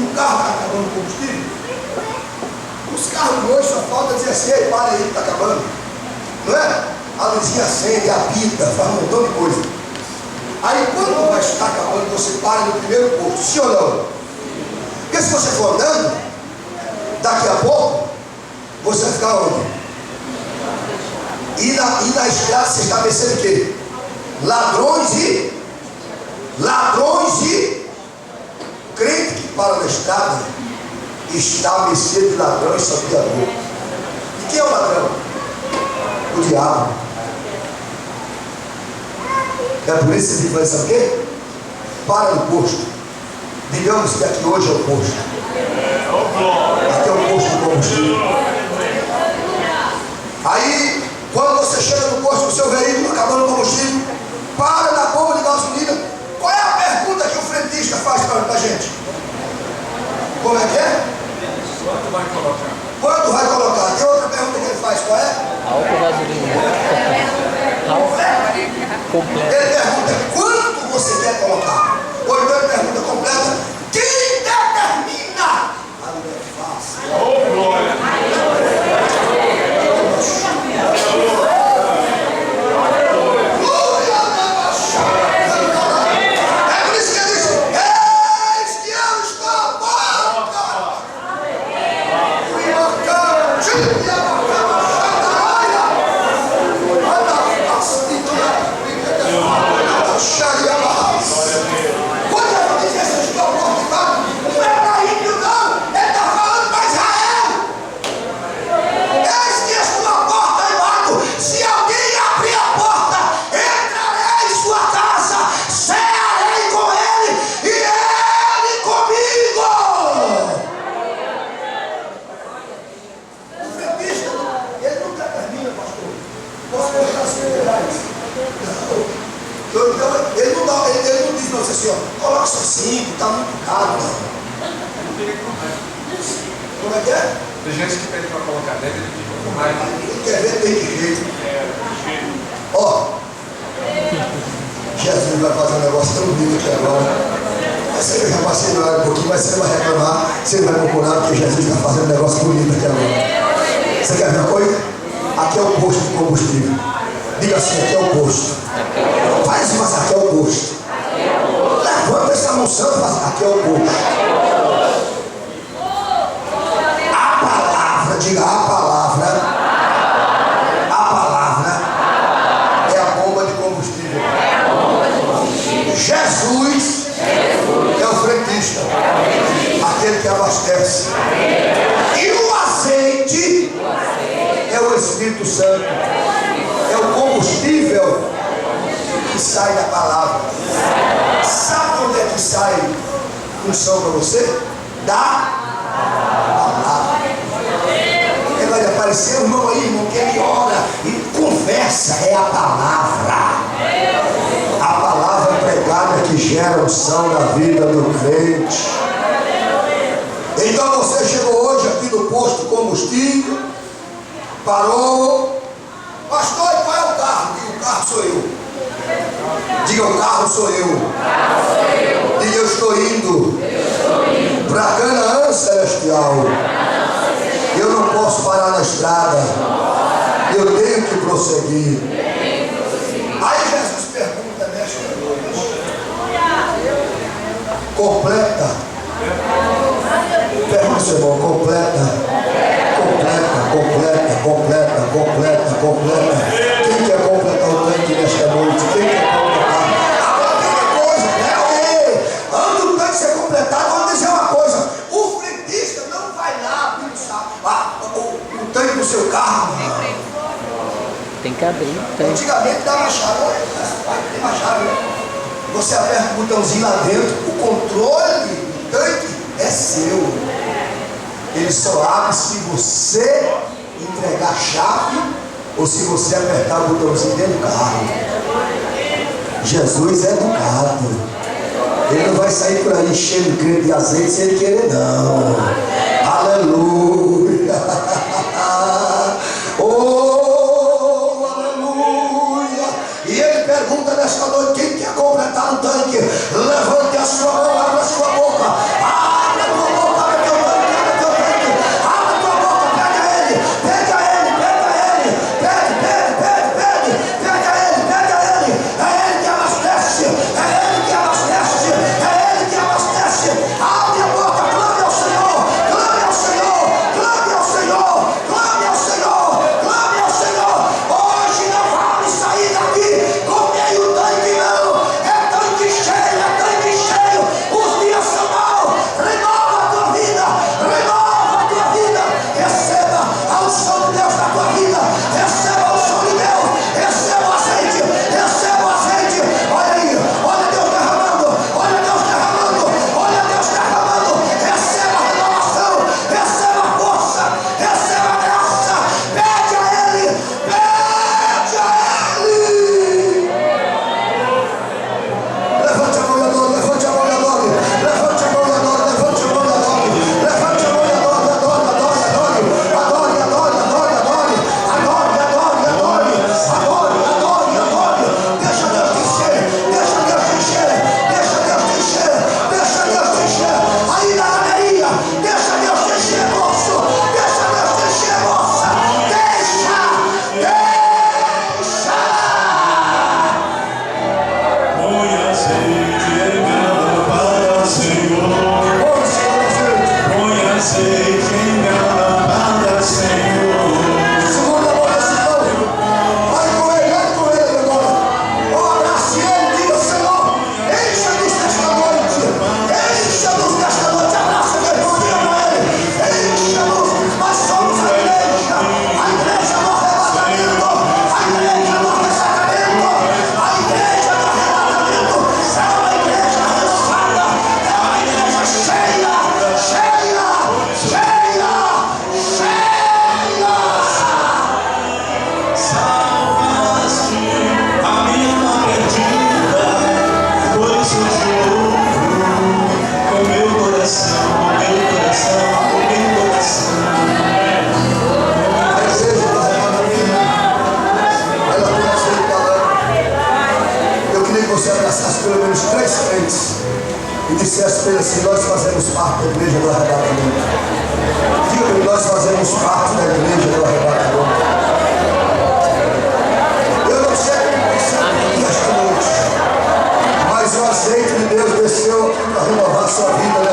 E o carro está acabando o combustível. Os carros de hoje só falta dizer assim: ei, para aí, está acabando. Não é? A luzinha acende, apita, faz um montão de coisa. Aí quando vai estar acabando, você para no primeiro posto, sim ou não? Porque se você for andando, daqui a pouco, você vai ficar onde? E na estrada você está pensando o quê? Ladrões e crente que para na estrada está à mercê de ladrão e salteador. E quem é o ladrão? O diabo. É por isso que ele vai saber o quê? Para no posto. Digamos que aqui hoje é o posto. Aqui é o posto de combustível. Aí, quando você chega no posto com o seu veículo acabando o combustível, para na bomba de gasolina. Qual é a pergunta que o frentista faz para a gente? Como é que é? Quanto vai colocar? Quanto vai colocar? Tem outra pergunta que ele faz, qual é? Álcool, gasolina. Completo. Ele pergunta quanto você quer colocar. Ou então ele pergunta completa: quem determina? Aí é fácil. Oh, glória! É por isso que ele diz: eis que eu estou à porta. Quando eu disse que eu estou à porta, não é para ímpio, não. Ele está falando para Israel. Eis que estou à porta e bato. Se alguém abrir a porta, entrarei em sua casa, cearei com ele e ele comigo. O frentista, ele nunca termina, pastor. Posso colocar 100 reais? Não. Então, ele não diz não, assim, ó, coloca só 5, está muito caro, não. Como é que é? Tem gente que pede para colocar dentro, ele fica com raiva. Ele quer ver, tem que jeito. Ó, Jesus vai fazer um negócio tão lindo aqui agora. Você já passei na área um pouquinho, mas você vai reclamar, você vai procurar, porque Jesus está fazendo um negócio bonito aqui agora. Você quer ver uma coisa? Aqui é o posto de combustível. Diga assim: aqui é o posto. Faz, mas aqui é o posto. Levanta essa moção, mas aqui é o posto. A palavra, diga a palavra. A palavra é a bomba de combustível. Jesus é o frentista, aquele que abastece. E o azeite é o Espírito Santo. É o combustível que sai da palavra. Sabe onde é que sai unção para você? Da palavra. Ele vai aparecer, o irmão aí, irmão, que ele ora e conversa. É a palavra. A palavra pregada que gera unção na vida do crente. Então você chegou hoje aqui no posto de combustível, parou. Pastor, e qual é o carro? Diga: o carro sou eu. Diga: o carro sou eu. Diga: eu estou indo para Canaã celestial. Eu não posso parar na estrada. Eu tenho que prosseguir. Aí Jesus pergunta nesta noite: completa. Pergunta, seu irmão: completa. Completa. Quem quer completar o tanque nesta noite? Quem quer completar? Agora tem uma coisa, né? Antes do tanque ser completado, vamos dizer uma coisa: o frentista não vai lá abrir o tanque do seu carro. Tem que abrir. Tem. Antigamente dava chave, tem uma chave, né? Você aperta o botãozinho lá dentro, o controle do tanque é seu. Ele só abre se você entregar a chave ou se você apertar o botãozinho dentro do carro. Jesus é educado. Ele não vai sair por aí enchendo o crente de azeite sem ele querer, não. Aleluia. Oh, aleluia. E ele pergunta nesta noite: quem quer completar um tanque? Levante a sua mão, abra a sua boca. Abra a tua boca. fazemos parte da igreja do arrebatamento. Diga-me, nós fazemos parte da igreja do arrebatamento. Eu não sei como você aqui esta noite, mas o azeite de Deus desceu aqui para renovar a sua vida.